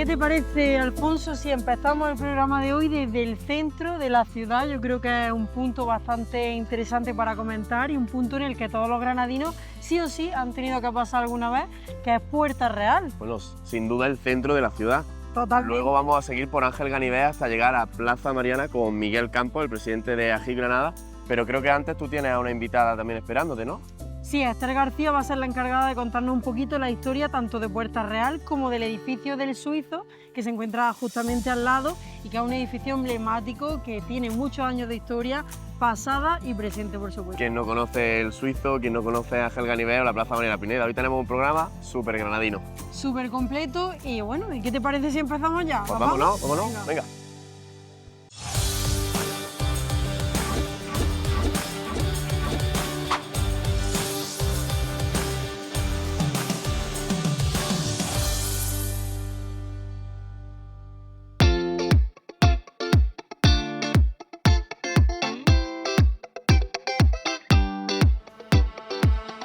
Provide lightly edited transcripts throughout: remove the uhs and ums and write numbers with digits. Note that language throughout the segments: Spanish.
¿Qué te parece, Alfonso, si empezamos el programa de hoy desde el centro de la ciudad? Yo creo que es un punto bastante interesante para comentar y un punto en el que todos los granadinos sí o sí han tenido que pasar alguna vez, que es Puerta Real. Bueno, sin duda el centro de la ciudad. Totalmente. Luego vamos a seguir por Ángel Ganivet hasta llegar a Plaza Mariana con Miguel Campos, el presidente de AGIC Granada, pero creo que antes tú tienes a una invitada también esperándote, ¿no? Sí, Esther García va a ser la encargada de contarnos un poquito la historia tanto de Puerta Real como del edificio del Suizo, que se encuentra justamente al lado y que es un edificio emblemático que tiene muchos años de historia pasada y presente, por supuesto. Quien no conoce el Suizo, quien no conoce a Ángel Ganivet o la Plaza Mariana Pineda. Hoy tenemos un programa súper granadino. Súper completo y bueno, ¿y qué te parece si empezamos ya? Pues vámonos. Venga.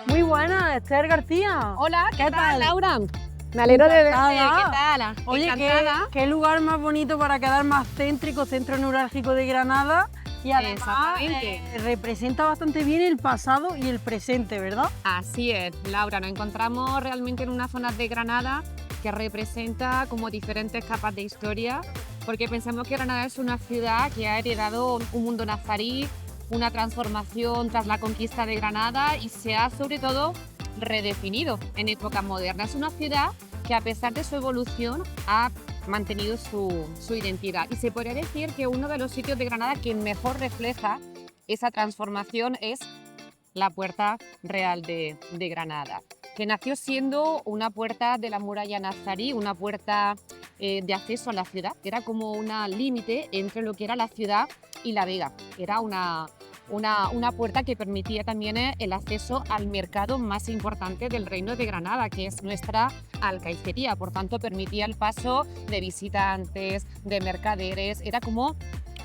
Muy buena, Esther García. Hola, ¿Qué tal? Laura? Me alegro de verte. Encantada. ¿Qué tal? Oye, Encantada. ¿qué lugar más bonito para quedar más céntrico, centro neurálgico de Granada? Y además Exactamente. representa bastante bien el pasado y el presente, ¿verdad? Así es, Laura, nos encontramos realmente en una zona de Granada que representa como diferentes capas de historia, porque pensamos que Granada es una ciudad que ha heredado un mundo nazarí, una transformación tras la conquista de Granada y se ha sobre todo redefinido en época moderna. Es una ciudad que a pesar de su evolución ha mantenido su identidad y se podría decir que uno de los sitios de Granada que mejor refleja esa transformación es la Puerta Real de Granada, que nació siendo una puerta de la muralla nazarí, una puerta de acceso a la ciudad, que era como una límite entre lo que era la ciudad y la vega. Era una puerta que permitía también el acceso al mercado más importante del Reino de Granada, que es nuestra alcaicería. Por tanto, permitía el paso de visitantes, de mercaderes. Era como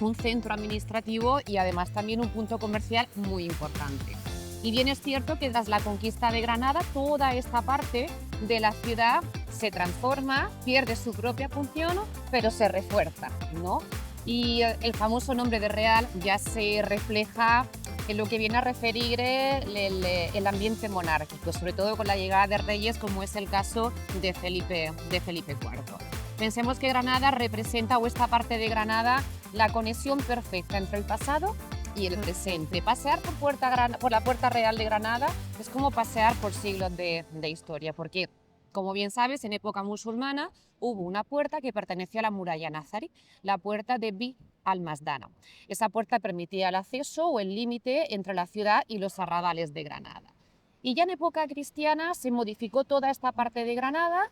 un centro administrativo y además también un punto comercial muy importante. Y bien es cierto que tras la conquista de Granada, toda esta parte de la ciudad se transforma, pierde su propia función, pero se refuerza, ¿no? Y el famoso nombre de Real ya se refleja en lo que viene a referir el ambiente monárquico, sobre todo con la llegada de reyes, como es el caso de Felipe IV. Pensemos que Granada representa, o esta parte de Granada, la conexión perfecta entre el pasado y el presente. Pasear por la Puerta Real de Granada es como pasear por siglos de historia, porque, como bien sabes, en época musulmana hubo una puerta que pertenecía a la muralla nazarí, la puerta de Bi al-Masdana. Esa puerta permitía el acceso o el límite entre la ciudad y los arrabales de Granada. Y ya en época cristiana se modificó toda esta parte de Granada,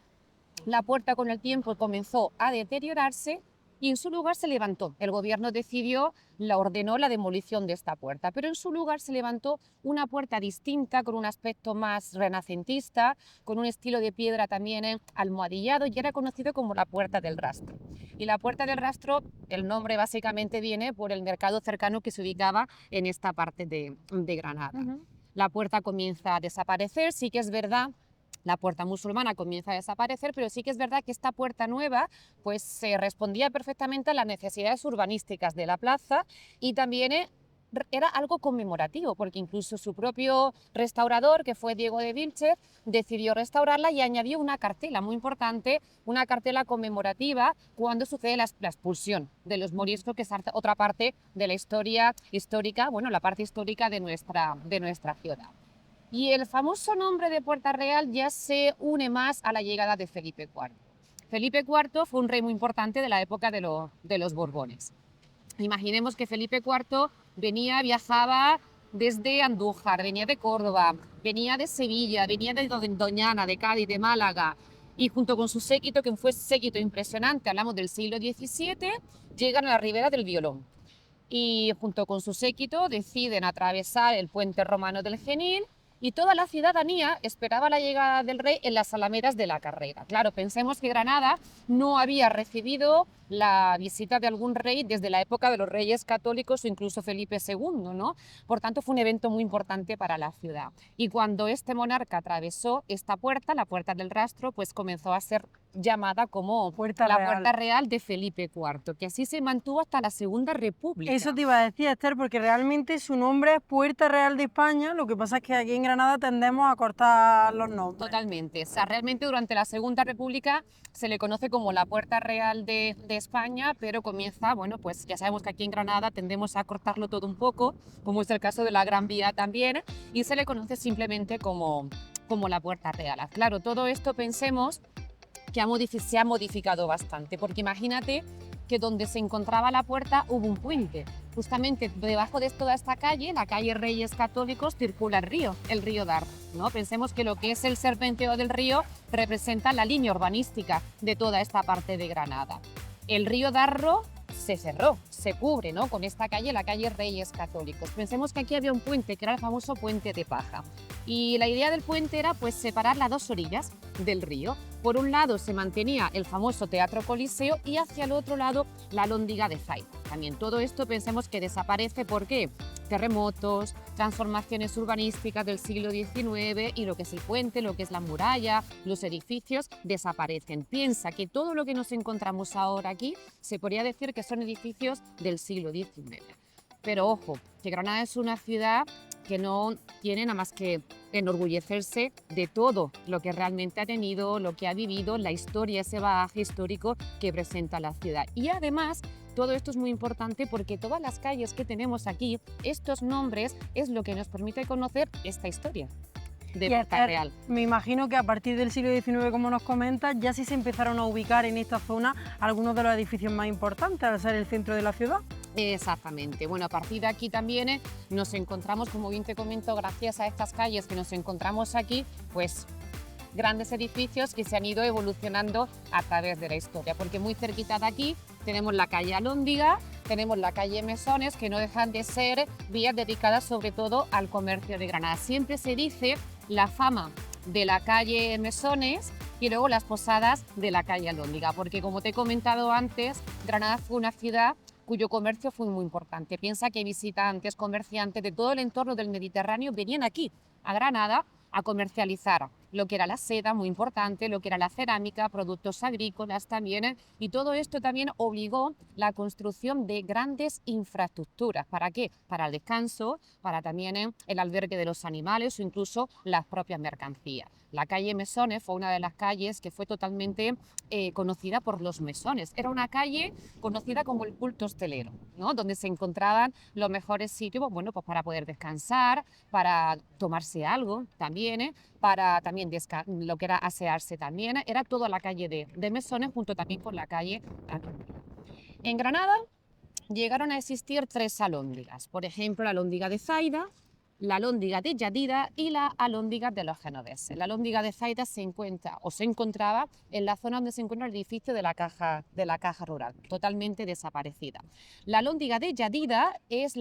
la puerta con el tiempo comenzó a deteriorarse y en su lugar se levantó. El gobierno ordenó la demolición de esta puerta, pero en su lugar se levantó una puerta distinta, con un aspecto más renacentista, con un estilo de piedra también almohadillado, y era conocido como la Puerta del Rastro. Y la Puerta del Rastro, el nombre básicamente viene por el mercado cercano que se ubicaba en esta parte de Granada. La puerta comienza a desaparecer, sí que es verdad. La puerta musulmana comienza a desaparecer, pero sí que es verdad que esta puerta nueva pues, se respondía perfectamente a las necesidades urbanísticas de la plaza y también era algo conmemorativo, porque incluso su propio restaurador, que fue Diego de Vilches, decidió restaurarla y añadió una cartela muy importante, una cartela conmemorativa cuando sucede la expulsión de los moriscos, que es otra parte de la historia histórica, bueno, la parte histórica de nuestra ciudad. Y el famoso nombre de Puerta Real ya se une más a la llegada de Felipe IV. Felipe IV fue un rey muy importante de la época de los Borbones. Imaginemos que Felipe IV viajaba desde Andújar, venía de Córdoba, venía de Sevilla, venía de Doñana, de Cádiz, de Málaga, y junto con su séquito, que fue un séquito impresionante, hablamos del siglo XVII, llegan a la Ribera del Violón. Y junto con su séquito deciden atravesar el puente romano del Genil, y toda la ciudadanía esperaba la llegada del rey en las alamedas de la Carrera. Claro, pensemos que Granada no había recibido la visita de algún rey desde la época de los reyes católicos o incluso Felipe II, ¿no? Por tanto, fue un evento muy importante para la ciudad. Y cuando este monarca atravesó esta puerta, la Puerta del Rastro, pues comenzó a ser llamada como Puerta la Real. Puerta Real de Felipe IV, que así se mantuvo hasta la Segunda República. Eso te iba a decir, Esther, porque realmente su nombre es Puerta Real de España, lo que pasa es que aquí en Granada tendemos a cortar los nombres. Totalmente. O sea, realmente durante la Segunda República se le conoce como la Puerta Real de España, pero comienza, bueno, pues ya sabemos que aquí en Granada tendemos a cortarlo todo un poco, como es el caso de la Gran Vía también, y se le conoce simplemente como la Puerta Real. Claro, todo esto pensemos que se ha modificado bastante, porque imagínate que donde se encontraba la puerta hubo un puente. Justamente debajo de toda esta calle, la calle Reyes Católicos, circula el río Darro, ¿no? Pensemos que lo que es el serpenteo del río representa la línea urbanística de toda esta parte de Granada. El río Darro se cerró, se cubre, ¿no?, con esta calle, la calle Reyes Católicos. Pensemos que aquí había un puente, que era el famoso Puente de Paja. Y la idea del puente era pues separar las dos orillas del río. Por un lado se mantenía el famoso Teatro Coliseo y hacia el otro lado la Alhóndiga de Zaida. También todo esto pensemos que desaparece porque terremotos, transformaciones urbanísticas del siglo XIX y lo que es el puente, lo que es la muralla, los edificios desaparecen. Piensa que todo lo que nos encontramos ahora aquí se podría decir que son edificios del siglo XIX. Pero ojo, que Granada es una ciudad que no tiene nada más que enorgullecerse de todo lo que realmente ha tenido, lo que ha vivido, la historia, ese bagaje histórico que presenta la ciudad. Y además, todo esto es muy importante porque todas las calles que tenemos aquí, estos nombres es lo que nos permite conocer esta historia de Puerta Real. Me imagino que a partir del siglo XIX, como nos comentas, ya sí se empezaron a ubicar en esta zona algunos de los edificios más importantes al ser el centro de la ciudad. Exactamente. Bueno, a partir de aquí también nos encontramos, como bien te comento, gracias a estas calles que nos encontramos aquí, pues grandes edificios que se han ido evolucionando a través de la historia, porque muy cerquita de aquí tenemos la calle Alhóndiga, tenemos la calle Mesones, que no dejan de ser vías dedicadas sobre todo al comercio de Granada. Siempre se dice la fama de la calle Mesones y luego las posadas de la calle Alhóndiga, porque como te he comentado antes, Granada fue una ciudad cuyo comercio fue muy importante. Piensa que visitantes, comerciantes de todo el entorno del Mediterráneo venían aquí, a Granada, a comercializar lo que era la seda, muy importante, lo que era la cerámica, productos agrícolas también, y todo esto también obligó la construcción de grandes infraestructuras. ¿Para qué? Para el descanso, para también el albergue de los animales o incluso las propias mercancías. La calle Mesones fue una de las calles que fue totalmente conocida por los mesones. Era una calle conocida como el culto hostelero, ¿no?, donde se encontraban los mejores sitios, bueno, pues para poder descansar, para tomarse algo también, para también lo que era asearse también. Era toda la calle de Mesones junto también con la calle Alhóndiga. En Granada llegaron a existir 3 alhóndigas, por ejemplo la Alhóndiga de Zaida, la Alhóndiga de Lladida y la Alhóndiga de los Genoveses. La Alhóndiga de Zaida se encontraba en la zona donde se encuentra el edificio de la Caja Rural, totalmente desaparecida. La Alhóndiga de Lladida es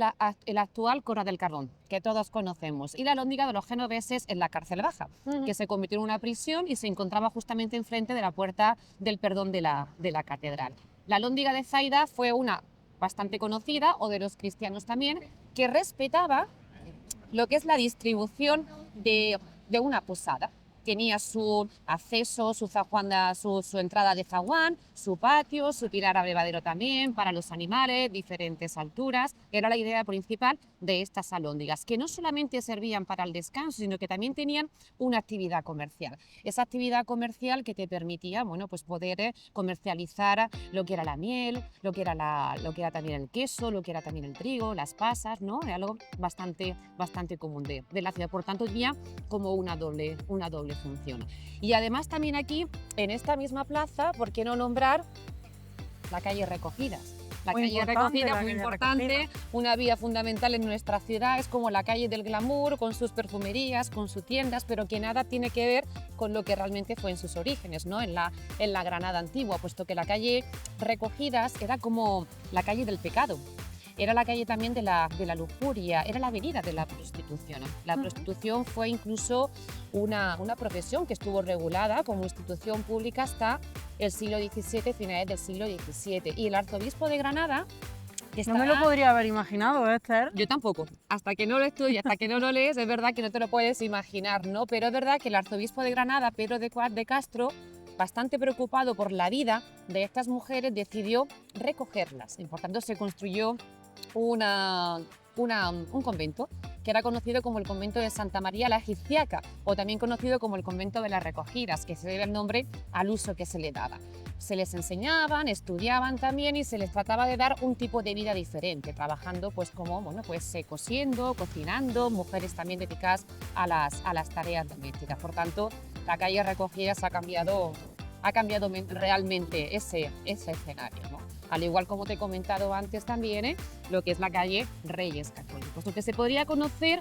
el actual Cora del Carbón, que todos conocemos, y la Alhóndiga de los Genoveses es la Cárcel Baja, que se convirtió en una prisión y se encontraba justamente enfrente de la Puerta del Perdón de la Catedral. La Alhóndiga de Zaida fue una bastante conocida, o de los cristianos también, que respetaba lo que es la distribución de una posada. Tenía su acceso, su entrada de zaguán, su patio, su pilar abrevadero también para los animales, diferentes alturas. Era la idea principal de estas alhóndigas, que no solamente servían para el descanso, sino que también tenían una actividad comercial. Esa actividad comercial que te permitía, bueno, pues poder comercializar lo que era la miel, lo que era también el queso, lo que era también el trigo, las pasas, ¿no? Era algo bastante común de la ciudad. Por tanto, tenía como una doble función. Y además también aquí, en esta misma plaza, ¿por qué no nombrar la calle Recogidas? La calle Recogida, muy importante, una vía fundamental en nuestra ciudad, es como la calle del glamour, con sus perfumerías, con sus tiendas, pero que nada tiene que ver con lo que realmente fue en sus orígenes, ¿no?, en la Granada antigua, puesto que la calle Recogidas era como la calle del pecado. Era la calle también de la lujuria, era la avenida de la prostitución. La prostitución fue incluso una profesión que estuvo regulada como institución pública hasta el siglo XVII, finales del siglo XVII. Y el arzobispo de Granada... No me lo podría haber imaginado, Esther. Yo tampoco. Hasta que no lo estudias, hasta que no lo lees, es verdad que no te lo puedes imaginar, ¿no? Pero es verdad que el arzobispo de Granada, Pedro de Castro, bastante preocupado por la vida de estas mujeres, decidió recogerlas. Y por tanto se construyó un convento que era conocido como el convento de Santa María la Egipciaca, o también conocido como el convento de las recogidas, que se debe el nombre al uso que se le daba. Se les enseñaban, estudiaban también y se les trataba de dar un tipo de vida diferente, trabajando pues como, bueno, pues cosiendo, cocinando, mujeres también dedicadas a las tareas domésticas. Por tanto, la calle Recogidas ha cambiado realmente ese escenario, ¿no? Al igual como te he comentado antes también, lo que es la calle Reyes Católicos, lo que se podría conocer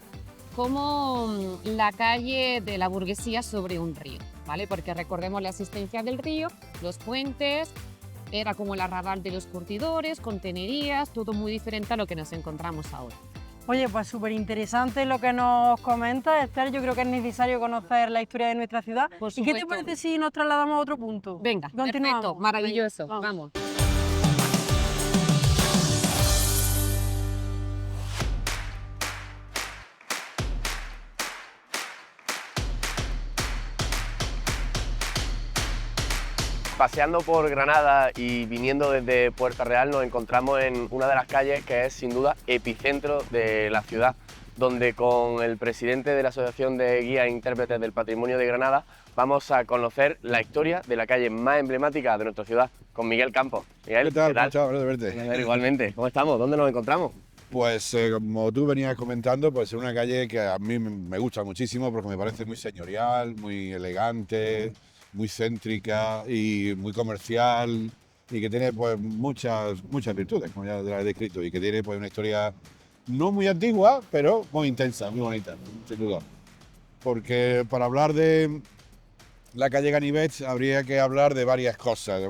como la calle de la burguesía sobre un río, ¿vale? Porque recordemos la existencia del río, los puentes, era como el arrabal de los curtidores, contenerías, todo muy diferente a lo que nos encontramos ahora. Oye, pues súper interesante lo que nos comentas, Esther. Yo creo que es necesario conocer la historia de nuestra ciudad. Por ¿Y qué te supuesto. parece si nos trasladamos a otro punto? Venga, Continuamos. perfecto, maravilloso, Venga, vamos. Paseando por Granada y viniendo desde Puerta Real nos encontramos en una de las calles que es sin duda epicentro de la ciudad, donde con el presidente de la Asociación de Guías e Intérpretes del Patrimonio de Granada vamos a conocer la historia de la calle más emblemática de nuestra ciudad, con Miguel Campos. Miguel, ¿Qué tal? Chao, de verte. Igualmente, ¿cómo estamos? ¿Dónde nos encontramos? Pues como tú venías comentando, pues es una calle que a mí me gusta muchísimo porque me parece muy señorial, muy elegante, muy céntrica y muy comercial y que tiene pues muchas virtudes, como ya te las he descrito, y que tiene pues una historia no muy antigua, pero muy intensa, muy bonita, sin duda. Porque para hablar de la calle Ganivet habría que hablar de varias cosas.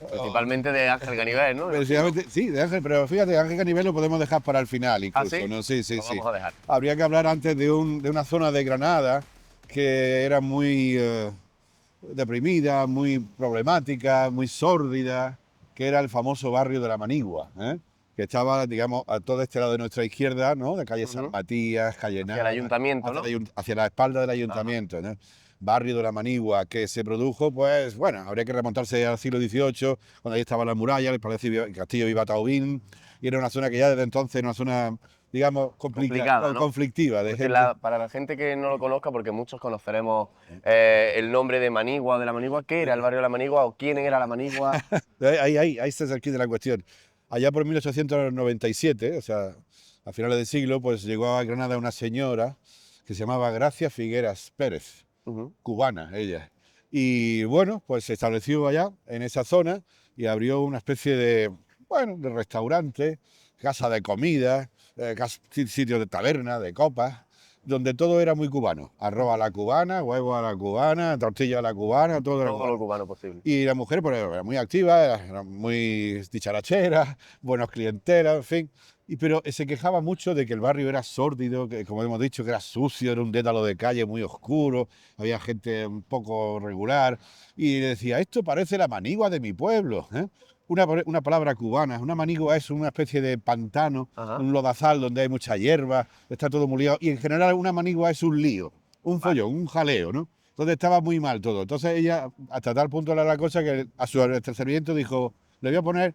Principalmente de Ángel Ganivet, ¿no? Precisamente, sí, de Ángel, pero fíjate, Ángel Ganivet lo podemos dejar para el final incluso, ¿Ah, sí? ¿no? Sí, sí, Lo sí. vamos a dejar. Habría que hablar antes de una zona de Granada que era muy deprimida, muy problemática, muy sórdida, que era el famoso barrio de la Manigua, que estaba, digamos, a todo este lado de nuestra izquierda, ¿no? De calle San Matías, calle Hacia el Nava, ayuntamiento, ¿no? hacia la espalda del ayuntamiento, ¿no? Barrio de la Manigua, que se produjo, pues, bueno, habría que remontarse al siglo XVIII, cuando ahí estaba la muralla, el castillo Viva-Taubín, y era una zona que ya desde entonces era una zona, digamos, Complicada, ¿no? conflictiva. De Porque gente. para la gente que no lo conozca, porque muchos conoceremos el nombre de Manigua o de la Manigua, ¿qué era el barrio de la Manigua o quién era la Manigua? Ahí está el quid de la cuestión. Allá por 1897, o sea, a finales del siglo, pues llegó a Granada una señora que se llamaba Gracia Figueras Pérez, cubana ella. Y bueno, pues se estableció allá, en esa zona, y abrió una especie de, bueno, de restaurante, casa de comida, sitio de taberna, de copas, donde todo era muy cubano. Arroz a la cubana, huevo a la cubana, tortilla a la cubana, todo era Todo lo cubano posible. y la mujer pues, era muy activa, era muy dicharachera, buenos clientelas, en fin. Pero se quejaba mucho de que el barrio era sórdido, que como hemos dicho, que era sucio, era un dédalo de calle muy oscuro, había gente un poco regular. Y decía, esto parece la manigua de mi pueblo. Una palabra cubana, una manigua es una especie de pantano, un lodazal donde hay mucha hierba, está todo muy liado. Y en general una manigua es un lío, un follón, un jaleo, ¿no? Entonces estaba muy mal todo. Entonces ella, hasta tal punto era la cosa que a su acercamiento dijo, le voy a poner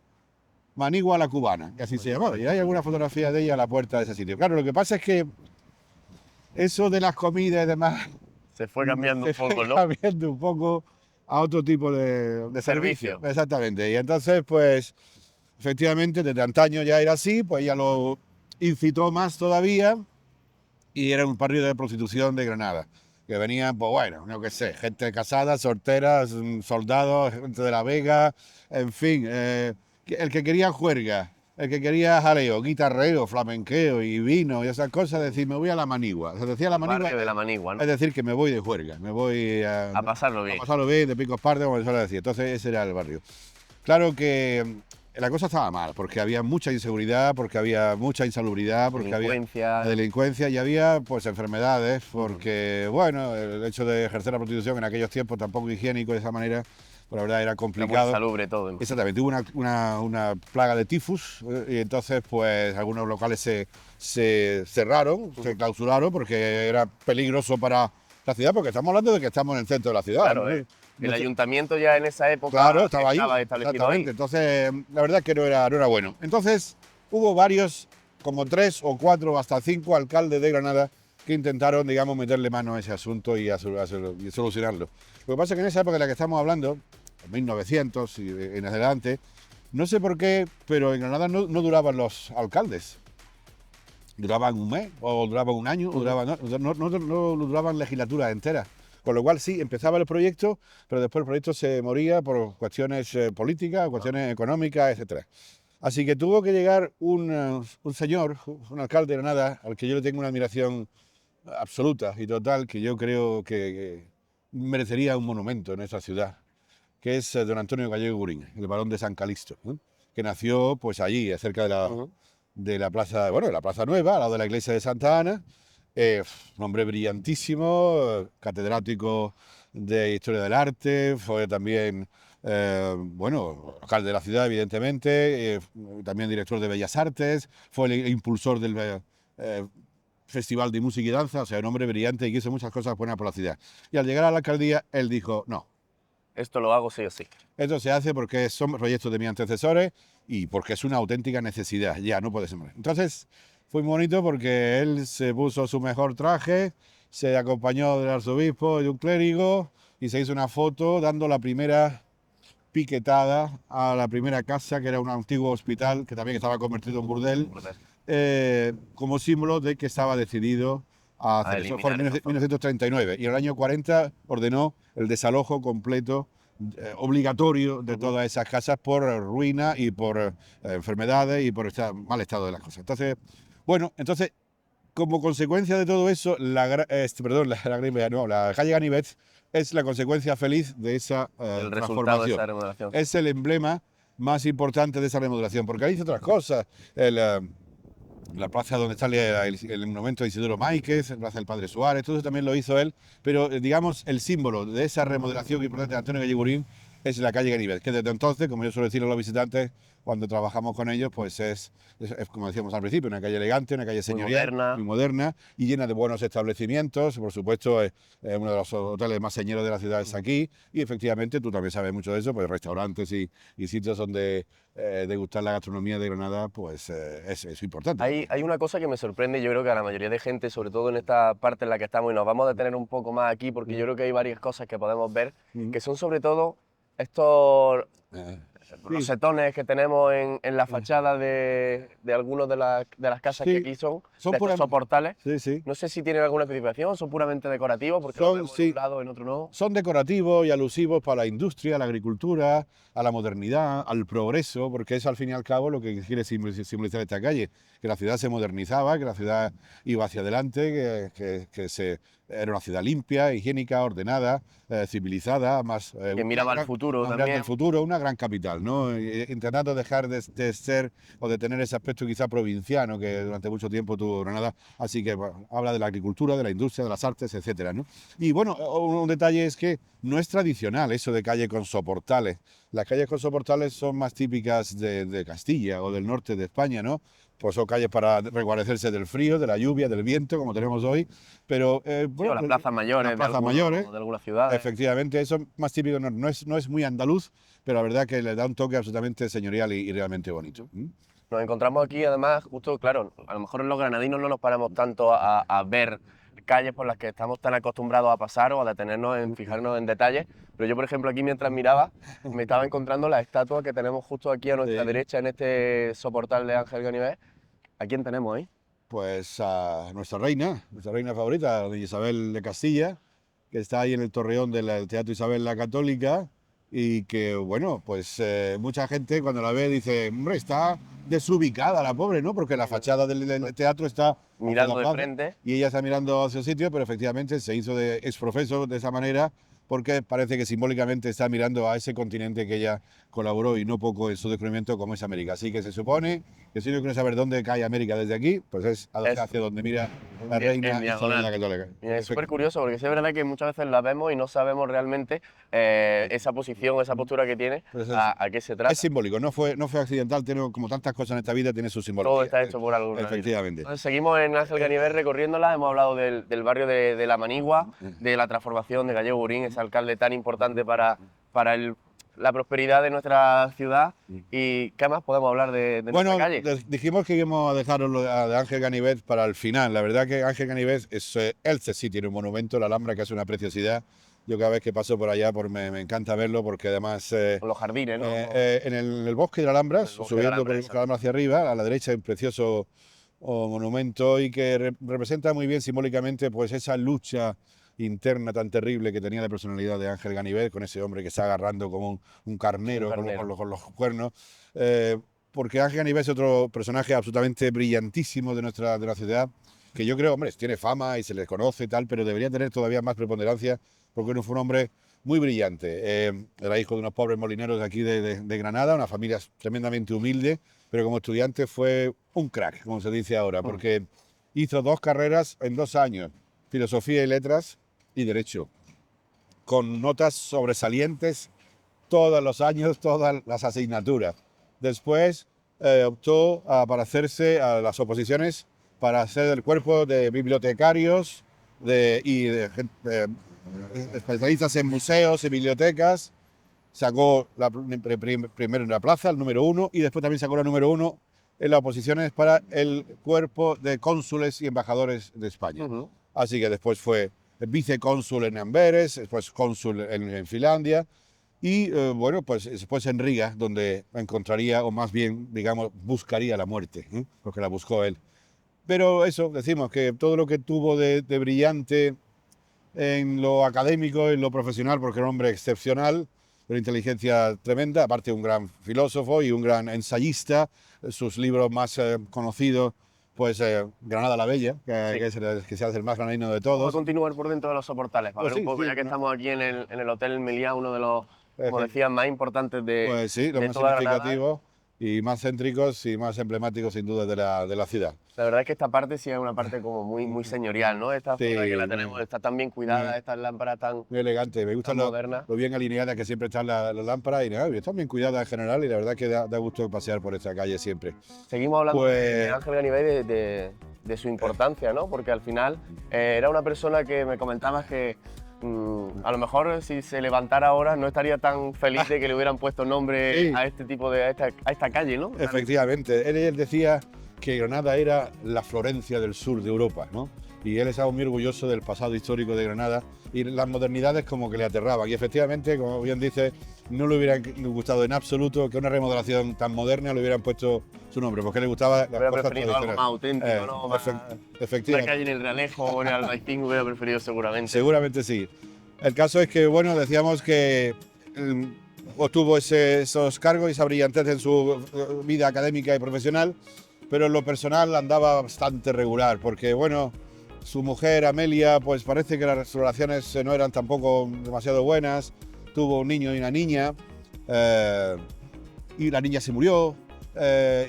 Manigua a la cubana, que así se llamaba. Y hay alguna fotografía de ella a la puerta de ese sitio. Claro, lo que pasa es que eso de las comidas y demás Se fue cambiando un poco, ¿no? cambiando un poco a otro tipo de servicio. Exactamente. Y entonces, pues, efectivamente, desde antaño ya era así, pues ella lo incitó más todavía y era un barrio de prostitución de Granada. Que venían, pues bueno, no qué sé, gente casada, solteras, soldados, gente de la Vega, en fin, el que quería juerga, el que quería jaleo, guitarreo, flamenqueo y vino y esas cosas, decir, me voy a la Manigua. Se decía la Manigua, Barrio de la Manigua, ¿no? es decir, que me voy de juerga, me voy A pasarlo bien. a pasarlo bien, de picos pardos, como se suele decir. Entonces ese era el barrio. Claro que la cosa estaba mal, porque había mucha inseguridad, porque había mucha insalubridad, porque Delincuencia. había delincuencia y había pues enfermedades, porque bueno, el hecho de ejercer la prostitución en aquellos tiempos tampoco higiénico de esa manera, pues la verdad era Era muy complicado. salubre todo. Exactamente, hubo una plaga de tifus y entonces pues algunos locales se cerraron, se clausuraron porque era peligroso para la ciudad, porque estamos hablando de que estamos en el centro de la ciudad. Claro, ¿no? El ayuntamiento ya en esa época claro, estaba ahí, establecido exactamente. ahí. Entonces, la verdad es que no era bueno. Entonces, hubo varios, como 3 o 4, hasta 5 alcaldes de Granada que intentaron, digamos, meterle mano a ese asunto y y solucionarlo. Lo que pasa es que en esa época de la que estamos hablando, 1900 y en adelante, no sé por qué, pero en Granada no duraban los alcaldes. Duraban un mes, o duraban un año, o no duraban legislaturas enteras. Con lo cual sí, empezaba el proyecto, pero después el proyecto se moría por cuestiones políticas, cuestiones económicas, etc. Así que tuvo que llegar un señor, un alcalde de Granada, al que yo le tengo una admiración absoluta y total, que yo creo que merecería un monumento en esa ciudad, que es don Antonio Gallego Gurín, el barón de San Calixto, ¿eh? Que nació pues allí, cerca de la plaza, bueno, de la Plaza Nueva, al lado de la iglesia de Santa Ana. Un hombre brillantísimo, catedrático de Historia del Arte, fue también, bueno, alcalde de la ciudad, evidentemente, también director de Bellas Artes, fue el impulsor del Festival de Música y Danza, o sea, un hombre brillante y que hizo muchas cosas buenas por la ciudad. Y al llegar a la alcaldía, él dijo, no, Esto lo hago sí o sí. esto se hace porque son proyectos de mis antecesores y porque es una auténtica necesidad, ya no puede ser más. Entonces, fue muy bonito porque él se puso su mejor traje, se acompañó del arzobispo y de un clérigo y se hizo una foto dando la primera piquetada a la primera casa, que era un antiguo hospital que también estaba convertido en burdel, como símbolo de que estaba decidido a hacer eso. Fue en 1939 y en el año 40 ordenó el desalojo completo obligatorio de todas esas casas por ruina y por enfermedades y por mal estado de las cosas. Entonces, bueno, como consecuencia de todo eso, la calle Ganivet es la consecuencia feliz de esa El resultado de transformación. esa remodelación. Es el emblema más importante de esa remodelación, porque ahí hizo otras cosas. La plaza donde está el monumento de Isidoro Máiquez, la plaza del Padre Suárez, todo eso también lo hizo él, pero digamos el símbolo de esa remodelación importante de Antonio Gallego Gurín es la calle Ganivet, que desde entonces, como yo suelo decir a los visitantes cuando trabajamos con ellos, pues es como decíamos al principio, una calle elegante, una calle señorial, muy moderna y llena de buenos establecimientos. Por supuesto, uno de los hoteles más señeros de la ciudad es aquí y efectivamente tú también sabes mucho de eso, pues restaurantes y sitios donde degustar la gastronomía de Granada, pues es importante. Hay una cosa que me sorprende, yo creo que a la mayoría de gente, sobre todo en esta parte en la que estamos, y nos vamos a detener un poco más aquí, porque yo creo que hay varias cosas que podemos ver, que son sobre todo estos rosetones que tenemos en la fachada de algunas de las casas que aquí son de soportales. Sí. No sé si tienen alguna especificación, son puramente decorativos, porque los vemos en un lado, en otro no. Son decorativos y alusivos para la industria, la agricultura, a la modernidad, al progreso, porque es al fin y al cabo lo que quiere simbolizar esta calle, que la ciudad se modernizaba, que la ciudad iba hacia adelante, que era una ciudad limpia, higiénica, ordenada, civilizada, más que miraba al futuro también. El futuro, una gran capital, ¿no? Intentando dejar de ser o de tener ese aspecto quizá provinciano que durante mucho tiempo tuvo Granada. Así que bueno, habla de la agricultura, de la industria, de las artes, etcétera, ¿no? Y bueno, un detalle es que no es tradicional eso de calle con soportales. Las calles con soportales son más típicas de Castilla o del norte de España, ¿no? Pues son calles para reguarecerse del frío, de la lluvia, del viento, como tenemos hoy. Pero bueno, las plazas mayores, de algunas ciudades. Efectivamente, eso es más típico, no es muy andaluz, pero la verdad que le da un toque absolutamente señorial y realmente bonito. Nos encontramos aquí, además, justo, claro, a lo mejor en los granadinos no nos paramos tanto a ver calles por las que estamos tan acostumbrados a pasar o a detenernos en fijarnos en detalles, pero yo, por ejemplo, aquí mientras miraba, me estaba encontrando la estatua que tenemos justo aquí a nuestra derecha, en este soportal de Ángel Ganivet. ¿A quién tenemos ahí? Pues a nuestra reina favorita, doña Isabel de Castilla, que está ahí en el torreón del Teatro Isabel la Católica y que, bueno, pues mucha gente cuando la ve dice, hombre, está desubicada la pobre, ¿no? Porque la fachada del teatro está mirando de frente y ella está mirando hacia el sitio, pero efectivamente se hizo de exprofeso de esa manera porque parece que simbólicamente está mirando a ese continente que ella colaboró y no poco en su descubrimiento como es América. Así que se supone que si uno quiere saber dónde cae América desde aquí, pues es hacia donde mira la reina diagonal. católica. Es súper curioso porque sí es verdad que muchas veces la vemos y no sabemos realmente esa posición, esa postura que tiene, Pues a qué se trata. es simbólico, no fue accidental, tiene, como tantas cosas en esta vida, tiene su simbología. Todo está hecho por algo. Efectivamente. Entonces, seguimos en Ángel Ganivet recorriéndola, hemos hablado del barrio de La Manigua, de la transformación de Gallego Burín, ese alcalde tan importante para la prosperidad de nuestra ciudad. ¿Y qué más podemos hablar de nuestra calle? Dijimos que íbamos a dejar lo de Ángel Ganivet para el final. La verdad que Ángel Ganivet, él sí tiene un monumento, la Alhambra, que es una preciosidad. Yo cada vez que paso por allá me encanta verlo porque además... Con los jardines, ¿no? En el bosque de la Alhambra, subiendo por el bosque de la Alhambra hacia arriba, a la derecha hay un precioso monumento y que representa muy bien simbólicamente pues esa lucha interna tan terrible que tenía la personalidad de Ángel Ganivet, con ese hombre que está agarrando como un carnero, con los cuernos. Porque Ángel Ganivet es otro personaje absolutamente brillantísimo de la ciudad, que yo creo, hombre, tiene fama y se les conoce y tal, pero debería tener todavía más preponderancia, porque no fue un hombre muy brillante. Era hijo de unos pobres molineros de aquí de Granada, una familia tremendamente humilde, pero como estudiante fue un crack, como se dice ahora, porque hizo 2 carreras en 2 años, filosofía y letras y derecho, con notas sobresalientes todos los años, todas las asignaturas. Después optó para hacerse a las oposiciones para hacer el cuerpo de bibliotecarios y especialistas en museos y bibliotecas. Sacó primero en la plaza, el número 1, y después también sacó la número 1 en las oposiciones para el cuerpo de cónsules y embajadores de España. Así que después fue vicecónsul en Amberes, después cónsul en Finlandia y bueno, pues después en Riga, donde encontraría, o más bien, digamos, buscaría la muerte, porque la buscó él. Pero eso, decimos que todo lo que tuvo de brillante en lo académico, en lo profesional, porque era un hombre excepcional, de una inteligencia tremenda, aparte un gran filósofo y un gran ensayista, sus libros más conocidos, pues Granada la Bella, que se hace el más granadino de todos. Vamos a continuar por dentro de los soportales, para ver un poco, ya que estamos aquí en el Hotel Meliá, uno de los, como decían, más importantes de Pues sí, los más significativos y más céntricos y más emblemáticos, sin duda, de la ciudad. La verdad es que esta parte sí es una parte como muy señorial, ¿no? Esta zona que la tenemos, está tan bien cuidada, estas lámparas tan muy elegante, me gustan lo bien alineadas que siempre están las lámparas y están bien cuidadas en general y la verdad que da gusto pasear por esta calle siempre. Seguimos hablando de Ángel Ganivet, de su importancia, ¿no? Porque al final era una persona que me comentabas que a lo mejor si se levantara ahora no estaría tan feliz de que le hubieran puesto nombre a este tipo a esta calle, ¿no? Efectivamente, él decía que Granada era la Florencia del sur de Europa, ¿no? Y él estaba muy orgulloso del pasado histórico de Granada y las modernidades como que le aterraban. Y efectivamente, como bien dice, no le hubiera gustado en absoluto que una remodelación tan moderna le hubieran puesto su nombre, porque le gustaba las cosas preferido algo más auténtico, ¿no? Efectivamente. Una calle en el Realejo o en el Albaicín hubiera preferido seguramente. Seguramente sí. El caso es que, bueno, decíamos que obtuvo esos cargos y esa brillantez en su vida académica y profesional, pero en lo personal andaba bastante regular, porque, bueno, su mujer, Amelia, pues parece que las relaciones no eran tampoco demasiado buenas. Tuvo un niño y una niña, y la niña se murió,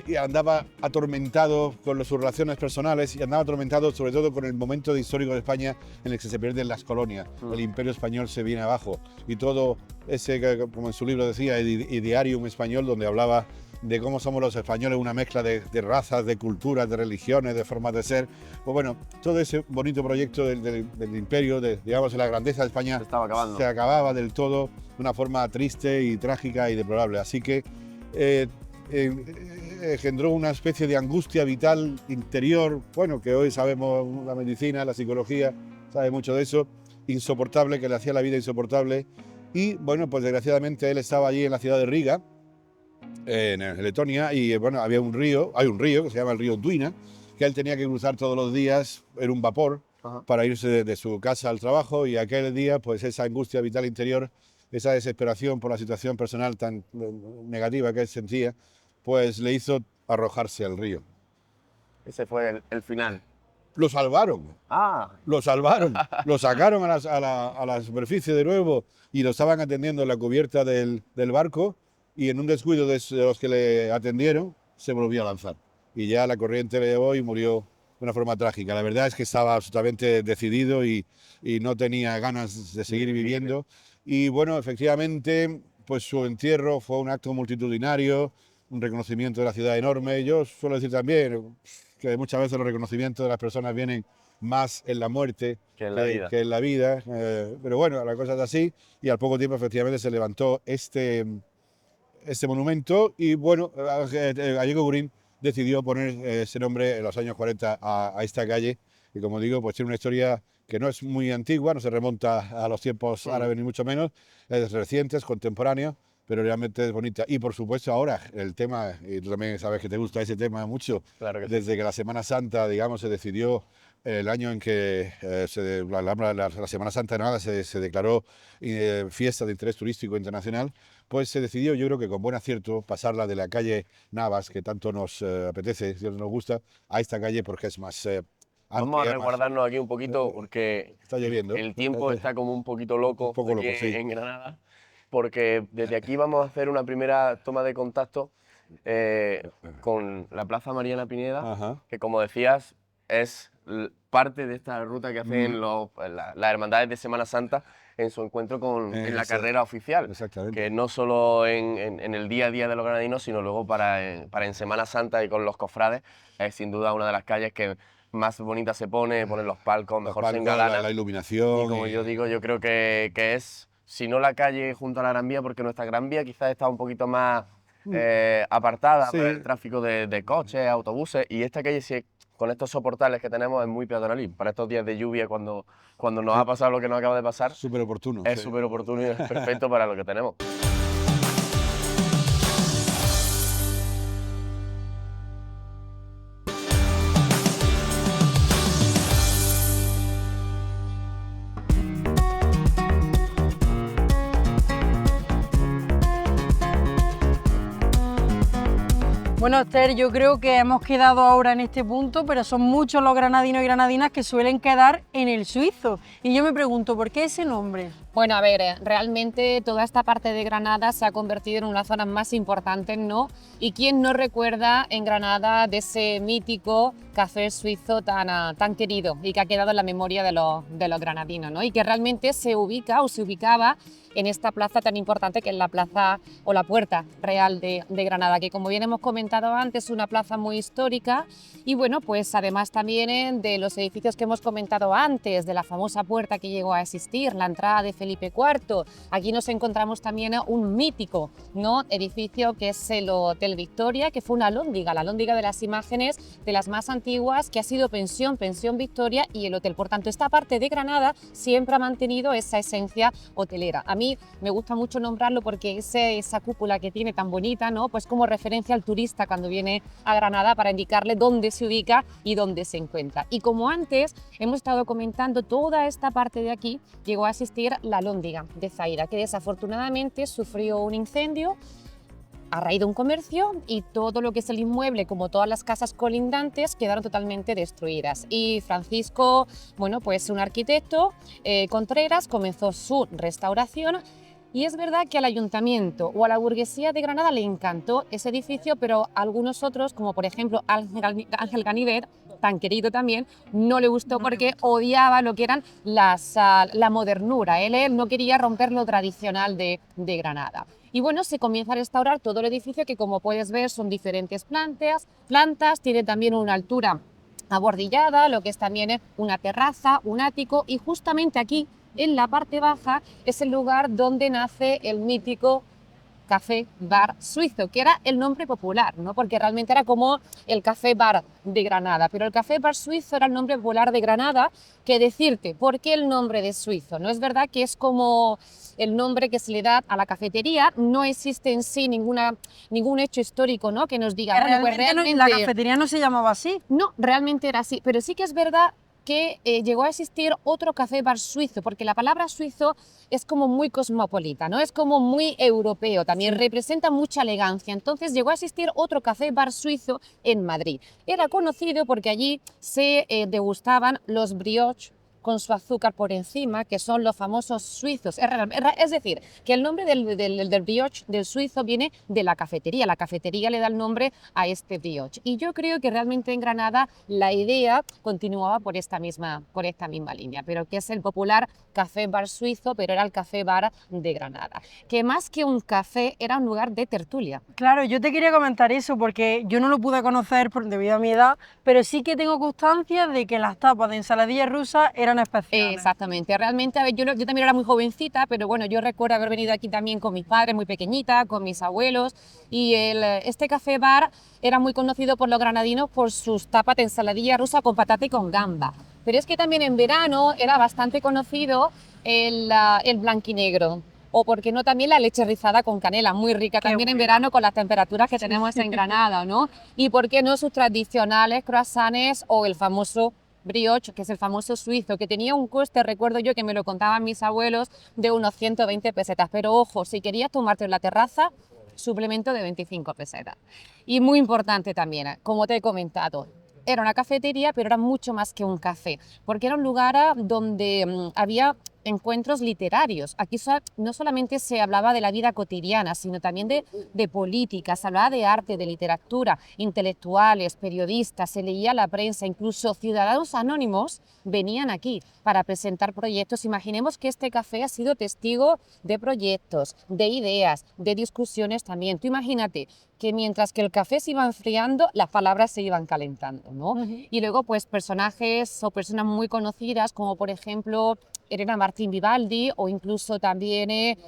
y andaba atormentado con sus relaciones personales y andaba atormentado sobre todo con el momento histórico de España en el que se pierden las colonias. El imperio español se viene abajo y todo ese, como en su libro decía, Idearium español, donde hablaba de cómo somos los españoles, una mezcla de razas, de culturas, de religiones, de formas de ser. Pues bueno, todo ese bonito proyecto del imperio, digamos, la grandeza de España, se acababa del todo de una forma triste y trágica y deplorable. Así que engendró una especie de angustia vital interior, bueno, que hoy sabemos la medicina, la psicología, sabe mucho de eso, insoportable, que le hacía la vida insoportable. Y bueno, pues desgraciadamente él estaba allí en la ciudad de Riga, en Letonia, y bueno, hay un río que se llama el río Duina, que él tenía que cruzar todos los días en un vapor para irse de su casa al trabajo, y aquel día, pues esa angustia vital interior, esa desesperación por la situación personal tan negativa que él sentía, pues le hizo arrojarse al río. Ese fue el final. Lo salvaron. Lo salvaron. Lo sacaron a la superficie de nuevo y lo estaban atendiendo en la cubierta del barco, y en un descuido de los que le atendieron se volvió a lanzar. y ya la corriente le llevó y murió de una forma trágica. La verdad es que estaba absolutamente decidido y no tenía ganas de seguir viviendo. Y bueno, efectivamente, pues su entierro fue un acto multitudinario, un reconocimiento de la ciudad enorme. Yo suelo decir también que muchas veces los reconocimientos de las personas vienen más en la muerte Que en la vida. que en la vida. Pero bueno, la cosa es así y al poco tiempo efectivamente se levantó este monumento y bueno, Gallego Burín decidió poner ese nombre en los años 40 a esta calle y como digo, pues tiene una historia que no es muy antigua, no se remonta a los tiempos árabes ni mucho menos, es reciente, es contemporáneo, pero realmente es bonita. Y por supuesto ahora el tema, y tú también sabes que te gusta ese tema mucho, Claro que sí. desde que la Semana Santa, digamos, se decidió el año en que la Semana Santa de Granada se declaró fiesta de interés turístico internacional, pues se decidió, yo creo que con buen acierto, pasarla de la calle Navas, que tanto nos apetece, tanto nos gusta, a esta calle porque es más Vamos a amplia, resguardarnos aquí un poquito porque está lloviendo. el tiempo está como un poquito loco Un poco aquí loco, sí. en Granada, porque desde aquí vamos a hacer una primera toma de contacto con la Plaza Mariana Pineda, Ajá. que como decías es parte de esta ruta que hacen las hermandades de Semana Santa en su encuentro en la carrera oficial, Exactamente. que no solo en el día a día de los granadinos, sino luego para en Semana Santa y con los cofrades, es sin duda una de las calles que más bonita se pone, ponen los palcos, mejor se engalana. La iluminación. Y como yo digo, yo creo que es, si no la calle junto a la Gran Vía, porque nuestra Gran Vía quizás está un poquito más apartada Sí. por el tráfico de coches, autobuses, y esta calle sí, con estos soportales que tenemos es muy peatonal y para estos días de lluvia cuando nos ha pasado lo que nos acaba de pasar, Súper oportuno. es sí. súper oportuno y es perfecto para lo que tenemos. Bueno, Esther, yo creo que hemos quedado ahora en este punto, pero son muchos los granadinos y granadinas que suelen quedar en el suizo. Y yo me pregunto, ¿por qué ese nombre? Bueno, a ver, realmente toda esta parte de Granada se ha convertido en una de las zonas más importantes, ¿no? Y quién no recuerda en Granada de ese mítico café suizo tan querido y que ha quedado en la memoria de los granadinos, ¿no? Y que realmente se ubica o se ubicaba en esta plaza tan importante que es la plaza o la Puerta Real de Granada, que como bien hemos comentado antes es una plaza muy histórica y bueno, pues además también de los edificios que hemos comentado antes, de la famosa puerta que llegó a existir, la entrada de Felipe IV, aquí nos encontramos también un mítico, ¿no?, edificio que es el Hotel Victoria, que fue una alhóndiga, la alhóndiga de las imágenes de las más antiguas, que ha sido pensión Victoria y el hotel. Por tanto, esta parte de Granada siempre ha mantenido esa esencia hotelera. A mí me gusta mucho nombrarlo porque esa cúpula que tiene tan bonita, ¿no?, pues como referencia al turista cuando viene a Granada para indicarle dónde se ubica y dónde se encuentra. Y como antes hemos estado comentando, toda esta parte de aquí llegó a existir la alhóndiga de Zaira, que desafortunadamente sufrió un incendio a raíz de un comercio y todo lo que es el inmueble, como todas las casas colindantes, quedaron totalmente destruidas. Y Francisco, bueno, pues un arquitecto, Contreras, comenzó su restauración. Y es verdad que al ayuntamiento o a la burguesía de Granada le encantó ese edificio, pero a algunos otros, como por ejemplo Ángel Ganivet, tan querido también, no le gustó porque odiaba lo que eran la modernura. Él no quería romper lo tradicional de Granada. Y bueno, se comienza a restaurar todo el edificio, que como puedes ver son diferentes plantas, tiene también una altura abordillada, lo que es también una terraza, un ático, y justamente aquí en la parte baja es el lugar donde nace el mítico Café Bar Suizo, que era el nombre popular, ¿no?, porque realmente era como el Café Bar de Granada, pero el Café Bar Suizo era el nombre popular de Granada. Que decirte, ¿por qué el nombre de Suizo? No es verdad que es como el nombre que se le da a la cafetería, no existe en sí ningún hecho histórico, ¿no?, que nos diga, bueno, pues realmente la cafetería no se llamaba así. No, realmente era así, pero sí que es verdad que llegó a existir otro café bar suizo, porque la palabra suizo es como muy cosmopolita, ¿no?, es como muy europeo, también representa mucha elegancia. Entonces llegó a existir otro café bar suizo en Madrid. Era conocido porque allí se degustaban los brioches con su azúcar por encima, que son los famosos suizos. Es decir, que el nombre del brioche del suizo viene de la cafetería le da el nombre a este brioche. Y yo creo que realmente en Granada la idea continuaba por esta misma línea, pero que es el popular café bar suizo, pero era el café bar de Granada, que más que un café era un lugar de tertulia. Claro, yo te quería comentar eso porque yo no lo pude conocer debido a mi edad, pero sí que tengo constancia de que las tapas de ensaladilla rusa eran especiales. Exactamente, realmente, a ver, yo también era muy jovencita, pero bueno, yo recuerdo haber venido aquí también con mis padres, muy pequeñita, con mis abuelos, y este café bar era muy conocido por los granadinos por sus tapas de ensaladilla rusa con patata y con gamba. Pero es que también en verano era bastante conocido el blanquinegro, o porque no también la leche rizada con canela, muy rica también en verano con las temperaturas que tenemos en Granada, ¿no? Y por qué no sus tradicionales croissants o el famoso brioche, que es el famoso suizo, que tenía un coste, recuerdo yo que me lo contaban mis abuelos, de unos 120 pesetas. Pero ojo, si querías tomarte en la terraza, suplemento de 25 pesetas. Y muy importante también, como te he comentado, era una cafetería, pero era mucho más que un café, porque era un lugar donde había encuentros literarios. Aquí no solamente se hablaba de la vida cotidiana, sino también de política, se hablaba de arte, de literatura, intelectuales, periodistas, se leía la prensa, incluso ciudadanos anónimos venían aquí para presentar proyectos. Imaginemos que este café ha sido testigo de proyectos, de ideas, de discusiones también. Tú imagínate que mientras que el café se iba enfriando, las palabras se iban calentando, ¿no? Y luego, pues, personajes o personas muy conocidas, como por ejemplo Elena Martín Vivaldi o incluso también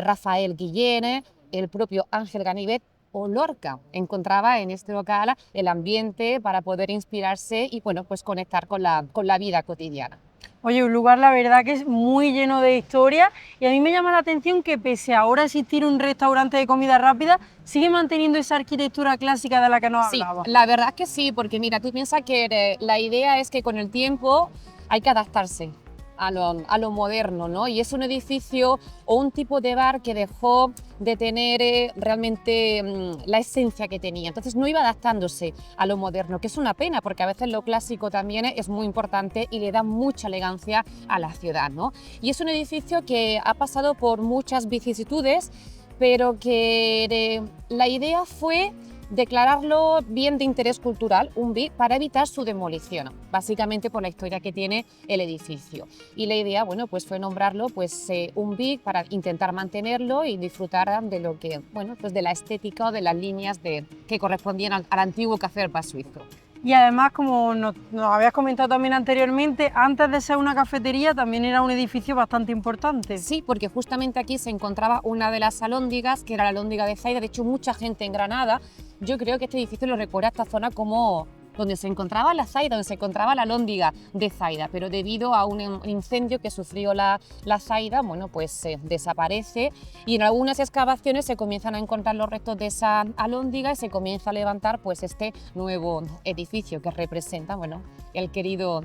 Rafael Guillén, el propio Ángel Ganivet o Lorca, encontraba en este local el ambiente para poder inspirarse y, bueno, pues conectar con la vida cotidiana. Oye, un lugar la verdad que es muy lleno de historia y a mí me llama la atención que pese a ahora existir un restaurante de comida rápida, sigue manteniendo esa arquitectura clásica de la que nos hablaba. Sí, la verdad es que sí, porque mira, tú piensas que la idea es que con el tiempo hay que adaptarse a lo moderno, ¿no? Y es un edificio o un tipo de bar que dejó de tener realmente la esencia que tenía. Entonces no iba adaptándose a lo moderno, que es una pena, porque a veces lo clásico también es muy importante y le da mucha elegancia a la ciudad, ¿no? Y es un edificio que ha pasado por muchas vicisitudes, pero que la idea fue declararlo bien de interés cultural, un BIC, para evitar su demolición, básicamente por la historia que tiene el edificio. Y la idea, bueno, pues fue nombrarlo pues, un BIC para intentar mantenerlo y disfrutar de lo que, bueno, pues de la estética o de las líneas que correspondían al antiguo café bar suizo. Y además, como nos habías comentado también anteriormente, antes de ser una cafetería también era un edificio bastante importante. Sí, porque justamente aquí se encontraba una de las alhóndigas, que era la alhóndiga de Zaida. De hecho, mucha gente en Granada, yo creo que este edificio lo recuerda esta zona como donde se encontraba la Zaida, donde se encontraba la alhóndiga de Zaida, pero debido a un incendio que sufrió la Zaida, bueno, pues desaparece y en algunas excavaciones se comienzan a encontrar los restos de esa alhóndiga y se comienza a levantar pues este nuevo edificio que representa, bueno, el querido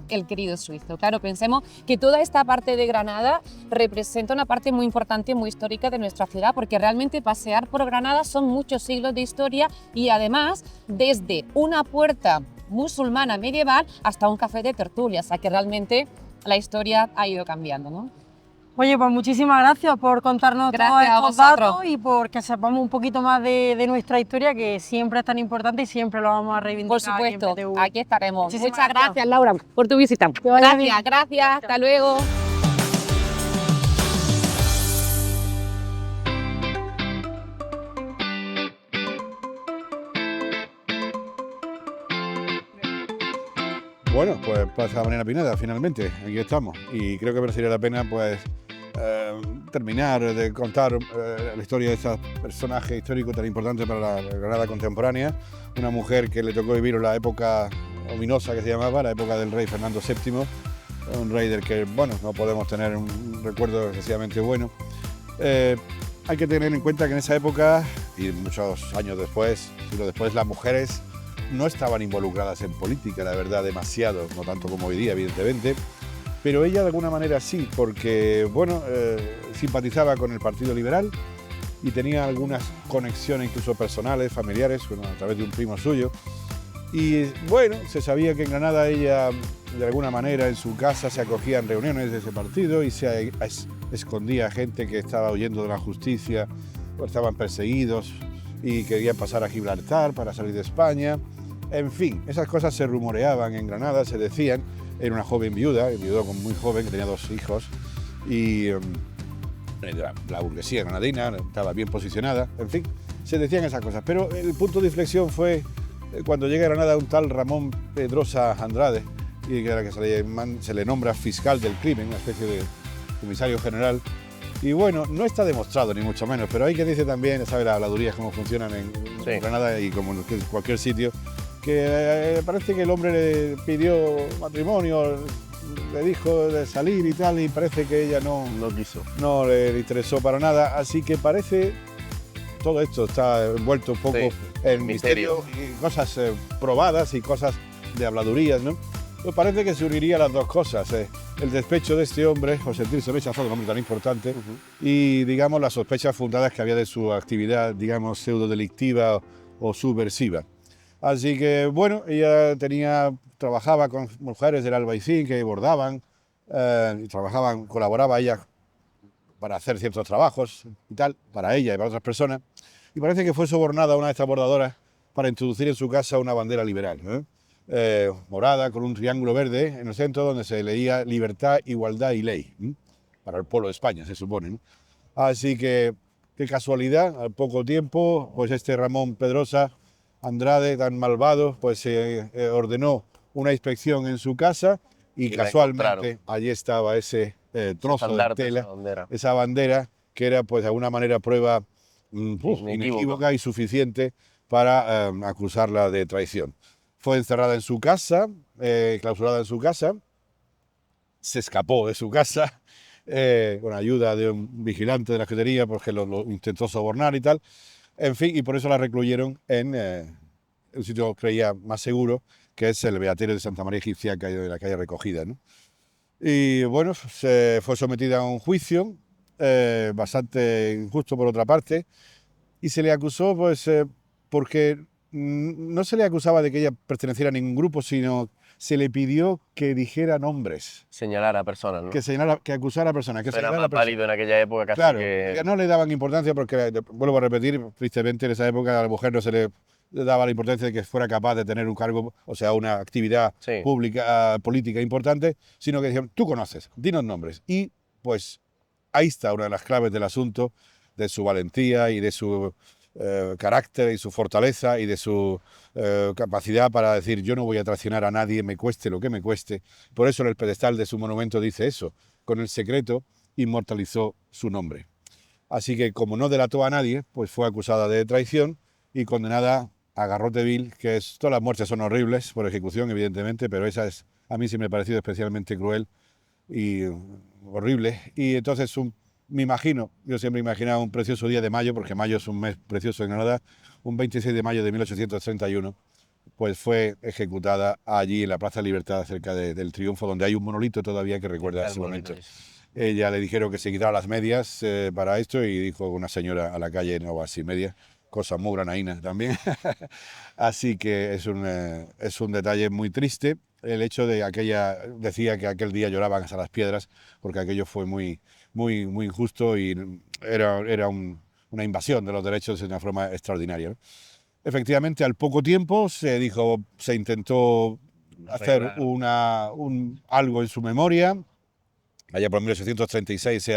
suizo. Claro, pensemos que toda esta parte de Granada representa una parte muy importante, muy histórica de nuestra ciudad, porque realmente pasear por Granada son muchos siglos de historia y además desde una puerta musulmana medieval hasta un café de tertulia, o sea que realmente la historia ha ido cambiando, ¿no? Oye, pues muchísimas gracias por contarnos todos estos datos y por que sepamos un poquito más de nuestra historia, que siempre es tan importante y siempre lo vamos a reivindicar. Por supuesto, aquí en PTV. aquí estaremos. Muchísimas Muchas gracias, Laura, por tu visita. Gracias, hasta luego. Bueno, pues Plaza Mariana Pineda, finalmente, aquí estamos. Y creo que merecería la pena, pues, terminar de contar la historia de ese personaje histórico tan importante para la Granada contemporánea. Una mujer que le tocó vivir en la época ominosa que se llamaba, la época del rey Fernando VII, un rey del que, bueno, no podemos tener un recuerdo excesivamente bueno. Hay que tener en cuenta que en esa época, y muchos años después, siglos después, las mujeres no estaban involucradas en política, la verdad, demasiado, no tanto como hoy día, evidentemente, pero ella de alguna manera sí, porque, bueno, simpatizaba con el Partido Liberal y tenía algunas conexiones incluso personales, familiares, bueno, a través de un primo suyo, Y bueno, se sabía que en Granada ella, de alguna manera, en su casa se acogía en reuniones de ese partido y se escondía a gente que estaba huyendo de la justicia, o estaban perseguidos y querían pasar a Gibraltar para salir de España. En fin, esas cosas se rumoreaban en Granada, se decían. Era una joven viuda, enviudó muy joven, que tenía 2 hijos, y la burguesía granadina estaba bien posicionada, en fin, se decían esas cosas. Pero el punto de inflexión fue cuando llega a Granada un tal Ramón Pedrosa Andrade, y que era que se le nombra fiscal del crimen, una especie de comisario general. Y bueno, no está demostrado ni mucho menos, pero hay que dice también, sabe las habladurías cómo funcionan en Granada y como en cualquier sitio, que parece que el hombre le pidió matrimonio, le dijo de salir y tal, y parece que ella no quiso, no le interesó para nada, así que parece todo esto está envuelto un poco en misterio y cosas probadas y cosas de habladurías, ¿no? Pues parece que se uniría las dos cosas, el despecho de este hombre o sentirse rechazado, un hombre tan importante, y digamos las sospechas fundadas que había de su actividad, digamos, pseudo-delictiva o subversiva. Así que bueno, ella trabajaba con mujeres del Albaicín que bordaban, y colaboraba ella para hacer ciertos trabajos y tal, para ella y para otras personas, y parece que fue sobornada una de estas bordadoras para introducir en su casa una bandera liberal, morada con un triángulo verde en el centro donde se leía libertad, igualdad y ley, para el pueblo de España, se supone, ¿no? Así que, qué casualidad, al poco tiempo, pues este Ramón Pedrosa Andrade, tan malvado, pues ordenó una inspección en su casa y casualmente allí estaba ese trozo de tela, esa bandera, que era pues de alguna manera prueba inequívoca y suficiente para acusarla de traición. Fue encerrada en su casa, clausurada en su casa, se escapó de su casa con ayuda de un vigilante de la escudería porque lo intentó sobornar y tal. En fin, y por eso la recluyeron en un sitio, creía, más seguro, que es el Beaterio de Santa María Egipcia, que hay de la calle Recogida, ¿no? Y bueno, se fue sometida a un juicio bastante injusto por otra parte, y se le acusó pues porque no se le acusaba de que ella perteneciera a ningún grupo, sino se le pidió que dijera nombres. Señalar a personas, ¿no? Que acusara a personas. Que era más válido en aquella época casi. Claro, que no le daban importancia porque, vuelvo a repetir, tristemente en esa época a la mujer no se le daba la importancia de que fuera capaz de tener un cargo, o sea, una actividad pública, política importante, sino que decían, tú conoces, dinos nombres. Y pues ahí está una de las claves del asunto, de su valentía y de su carácter y su fortaleza y de su capacidad para decir yo no voy a traicionar a nadie, me cueste lo que me cueste. Por eso en el pedestal de su monumento dice eso, con el secreto inmortalizó su nombre. Así que como no delató a nadie, pues fue acusada de traición y condenada a garrote vil, que es, todas las muertes son horribles por ejecución evidentemente, pero esa es, a mí sí me ha parecido especialmente cruel y horrible. Y entonces me imagino, yo siempre imaginaba un precioso día de mayo, porque mayo es un mes precioso en Granada, un 26 de mayo de 1831, pues fue ejecutada allí en la Plaza de Libertad, cerca del Triunfo, donde hay un monolito todavía que recuerda ese momento. Ella le dijeron que se quitara las medias para esto y dijo una señora a la calle, no va sin medias, cosa muy granaína también. Así que es un detalle muy triste. El hecho de decía que aquel día lloraban hasta las piedras, porque aquello fue muy injusto y era una invasión de los derechos de una forma extraordinaria, ¿no? Efectivamente, al poco tiempo se intentó hacer algo en su memoria. Allá por 1836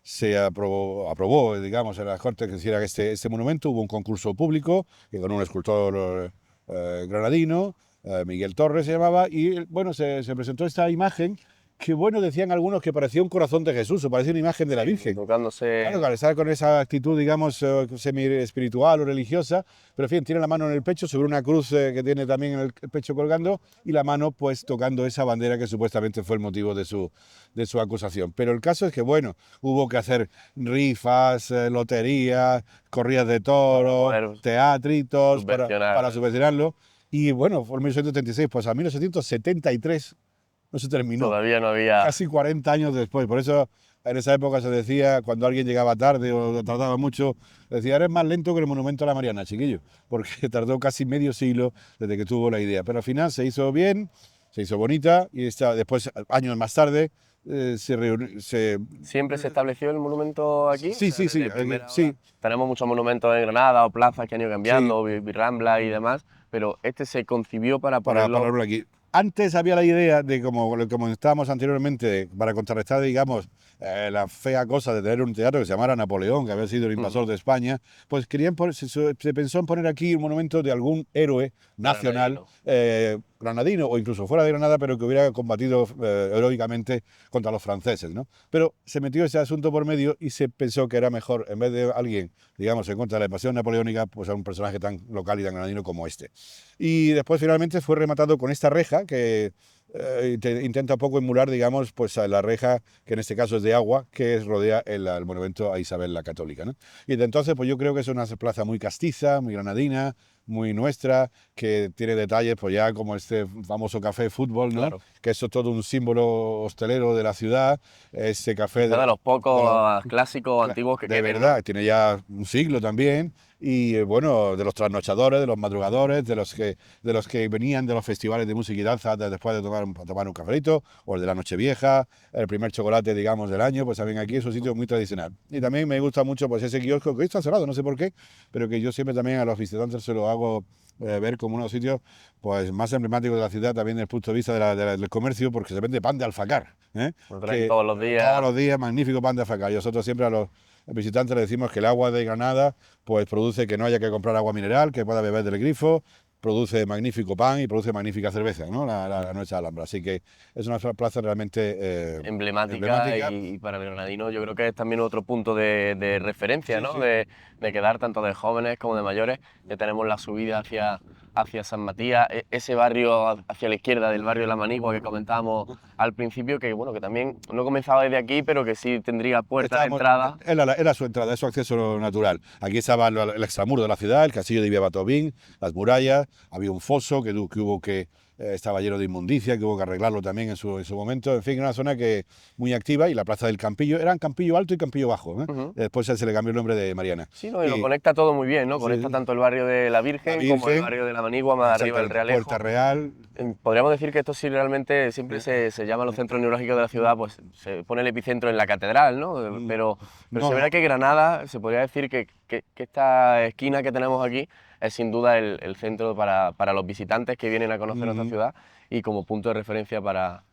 se aprobó, digamos, en las Cortes que se hiciera este monumento. Hubo un concurso público que ganó un escultor granadino, Miguel Torres se llamaba, y bueno, se presentó esta imagen que, bueno, decían algunos que parecía un corazón de Jesús, o parecía una imagen de la Virgen. Tocándose. Claro, al estar con esa actitud, digamos, semi-espiritual o religiosa, pero en fin, tiene la mano en el pecho sobre una cruz que tiene también en el pecho colgando y la mano, pues, tocando esa bandera que supuestamente fue el motivo de su acusación. Pero el caso es que, bueno, hubo que hacer rifas, loterías, corridas de toros, teatritos para subvencionarlo. Y bueno, fue en 1836, pues a 1873 no se terminó. Todavía no había. Casi 40 años después. Por eso En esa época se decía, cuando alguien llegaba tarde o tardaba mucho, decía, eres más lento que el monumento a la Mariana, chiquillo, porque tardó casi medio siglo desde que tuvo la idea. Pero al final se hizo bien, se hizo bonita y después, años más tarde, ¿Siempre se estableció el monumento aquí? Sí, O sea, sí, sí, desde primera sí. hora. Tenemos muchos monumentos en Granada o plazas que han ido cambiando, Sí. Rambla y demás, pero este se concibió para ponerlo... Para ponerlo aquí. Antes había la idea de, como estábamos anteriormente, para contrarrestar, digamos, la fea cosa de tener un teatro que se llamara Napoleón, que había sido el invasor de España, pues se pensó en poner aquí un monumento de algún héroe nacional, granadino o incluso fuera de Granada, pero que hubiera combatido heroicamente contra los franceses, ¿no? Pero se metió ese asunto por medio y se pensó que era mejor, en vez de alguien, digamos, en contra de la invasión napoleónica, pues a un personaje tan local y tan granadino como este. Y después finalmente fue rematado con esta reja que intenta un poco emular, digamos, pues a la reja, que en este caso es de agua, que rodea el monumento a Isabel la Católica, ¿no? Y desde entonces, pues yo creo que es una plaza muy castiza, muy granadina, muy nuestra, que tiene detalles, pues ya como este famoso café Fútbol, ¿no? Claro. Que eso es todo un símbolo hostelero de la ciudad, ese café De los pocos de clásicos antiguos que de queden, verdad, ¿no? tiene ya un siglo también, y bueno, de los trasnochadores, de los madrugadores, de los que venían de los festivales de música y danza después de tomar un cafelito, o el de la Nochevieja, el primer chocolate, digamos, del año, pues también aquí es un sitio muy tradicional. Y también me gusta mucho pues ese kiosco, que hoy está cerrado, no sé por qué, pero que yo siempre también a los visitantes se lo hago ver como uno de los sitios pues, más emblemáticos de la ciudad, también desde el punto de vista del comercio, porque se vende pan de alfacar. Lo traen todos los días. Todos los días, magnífico pan de alfacar. Y nosotros siempre a los visitantes les decimos que el agua de Granada pues produce que no haya que comprar agua mineral, que pueda beber del grifo, produce magnífico pan y produce magnífica cerveza, ¿no? La nuestra Alhambra. Así que es una plaza realmente Emblemática. Y para el granadino yo creo que es también otro punto de referencia, Sí, ¿no? sí. De quedar tanto de jóvenes como de mayores. Ya tenemos la subida hacia San Matías, ese barrio hacia la izquierda del barrio de La Manigua que comentábamos al principio, que bueno, que también no comenzaba desde aquí, pero que sí tendría puertas de entrada. Era su entrada, es su acceso natural. Aquí estaba el extramuro de la ciudad, el castillo de Villabatobín, las murallas, había un foso que hubo que estaba lleno de inmundicia, que hubo que arreglarlo también en su momento. En fin, era una zona que muy activa, y la plaza del Campillo, eran Campillo Alto y Campillo Bajo, ¿eh? Después se le cambió el nombre de Mariana. Sí, no, y lo conecta todo muy bien, ¿no? Conecta tanto el barrio de la Virgen como el barrio de la Manigua, más arriba el Realejo. Puerta Real. Podríamos decir que esto sí realmente siempre se llama los centros neurálgicos de la ciudad, pues se pone el epicentro en la catedral, ¿no? Pero no, se verá que Granada, se podría decir que esta esquina que tenemos aquí es sin duda el centro para los visitantes que vienen a conocer nuestra ciudad y como punto de referencia para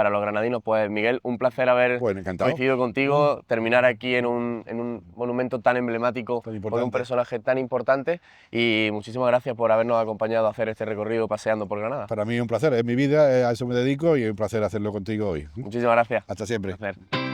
los granadinos. Pues Miguel, un placer haber coincidido contigo, terminar aquí en un monumento tan emblemático por un personaje tan importante, y muchísimas gracias por habernos acompañado a hacer este recorrido paseando por Granada. Para mí un placer, es mi vida, a eso me dedico y es un placer hacerlo contigo hoy. Muchísimas gracias. Hasta siempre. Un placer.